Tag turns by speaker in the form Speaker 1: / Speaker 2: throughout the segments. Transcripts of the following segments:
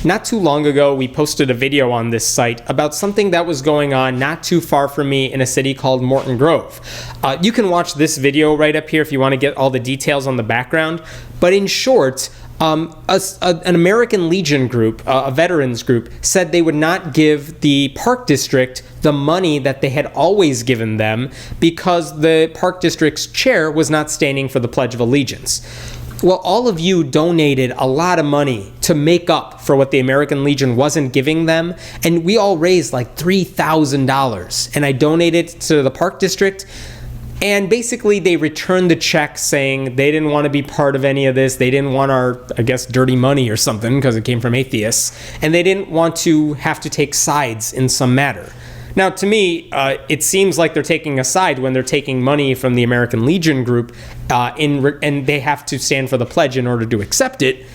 Speaker 1: Not too long ago, we posted a video on this site about something that was going on not too far from me in a city called Morton Grove. You can watch this video right up here if you want to get all the details on the background. But in short, an American Legion group, a veterans group, said they would not give the park district the money that they had always given them because the park district's chair was not standing for the Pledge of Allegiance. Well, all of you donated a lot of money to make up for what the American Legion wasn't giving them, and we all raised like $3,000, and I donated to the park district. And basically, they returned the check saying they didn't want to be part of any of this. They didn't want our, I guess, dirty money or something because it came from atheists. And they didn't want to have to take sides in some matter. Now, to me, it seems like they're taking a side when they're taking money from the American Legion group and they have to stand for the pledge in order to accept it.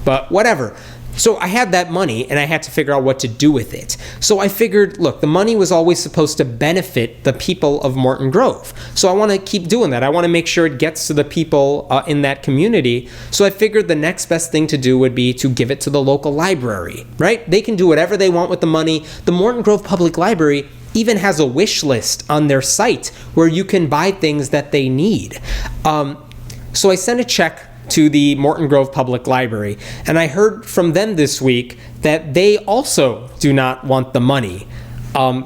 Speaker 1: But whatever. So I had that money, and I had to figure out what to do with it. So I figured, look, the money was always supposed to benefit the people of Morton Grove. So I want to keep doing that. I want to make sure it gets to the people in that community. So I figured the next best thing to do would be to give it to the local library, right? They can do whatever they want with the money. The Morton Grove Public Library even has a wish list on their site where you can buy things that they need. So I sent a check to the Morton Grove Public Library, and I heard from them this week that they also do not want the money.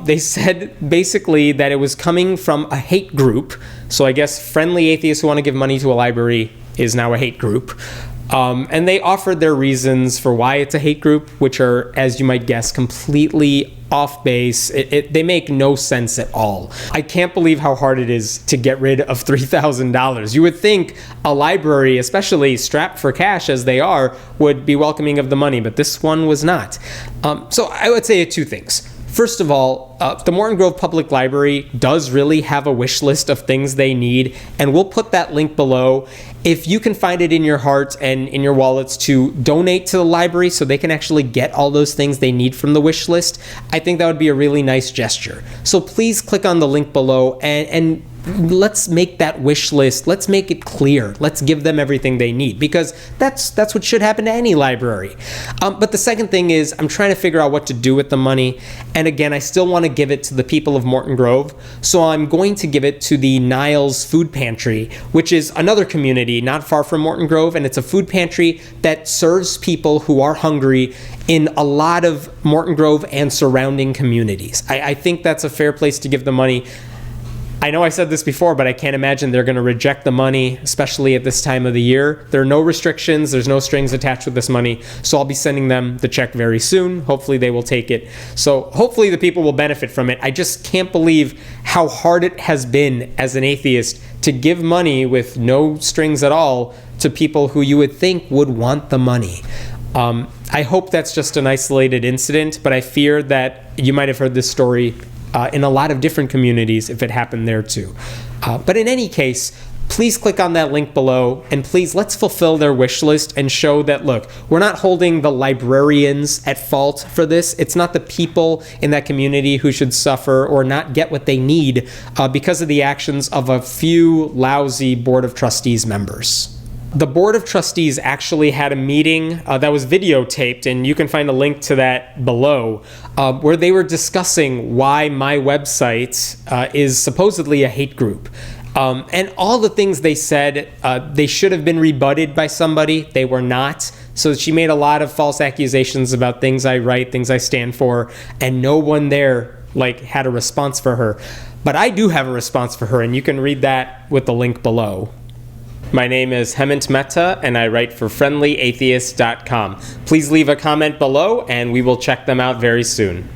Speaker 1: They said basically that it was coming from a hate group, so I guess friendly atheists who want to give money to a library is now a hate group. And they offered their reasons for why it's a hate group, which are, as you might guess, completely off base. They make no sense at all. I can't believe how hard it is to get rid of $3,000. You would think a library, especially strapped for cash as they are, would be welcoming of the money, but this one was not. So I would say two things. First of all, the Morton Grove Public Library does really have a wish list of things they need, and we'll put that link below. If you can find it in your heart and in your wallets to donate to the library so they can actually get all those things they need from the wish list, I think that would be a really nice gesture. So please click on the link below and let's make that wish list. Let's make it clear. Let's give them everything they need, because that's what should happen to any library. But the second thing is I'm trying to figure out what to do with the money. And again, I still want to give it to the people of Morton Grove. So I'm going to give it to the Niles Food Pantry, which is another community not far from Morton Grove. And it's a food pantry that serves people who are hungry in a lot of Morton Grove and surrounding communities. I think that's a fair place to give the money. I know I said this before, but I can't imagine they're going to reject the money, especially at this time of the year. There are no restrictions. There's no strings attached with this money. So I'll be sending them the check very soon. Hopefully they will take it. So hopefully the people will benefit from it. I just can't believe how hard it has been as an atheist to give money with no strings at all to people who you would think would want the money. I hope that's just an isolated incident, but I fear that you might have heard this story in a lot of different communities if it happened there too. But in any case, please click on that link below, and please let's fulfill their wish list and show that, look, we're not holding the librarians at fault for this. It's not the people in that community who should suffer or not get what they need because of the actions of a few lousy Board of Trustees members. The Board of Trustees actually had a meeting that was videotaped, and you can find a link to that below, where they were discussing why my website is supposedly a hate group. And all the things they said, they should have been rebutted by somebody. They were not. So she made a lot of false accusations about things I write, things I stand for, and no one there had a response for her. But I do have a response for her, and you can read that with the link below. My name is Hemant Mehta, and I write for friendlyatheist.com. Please leave a comment below, and we will check them out very soon.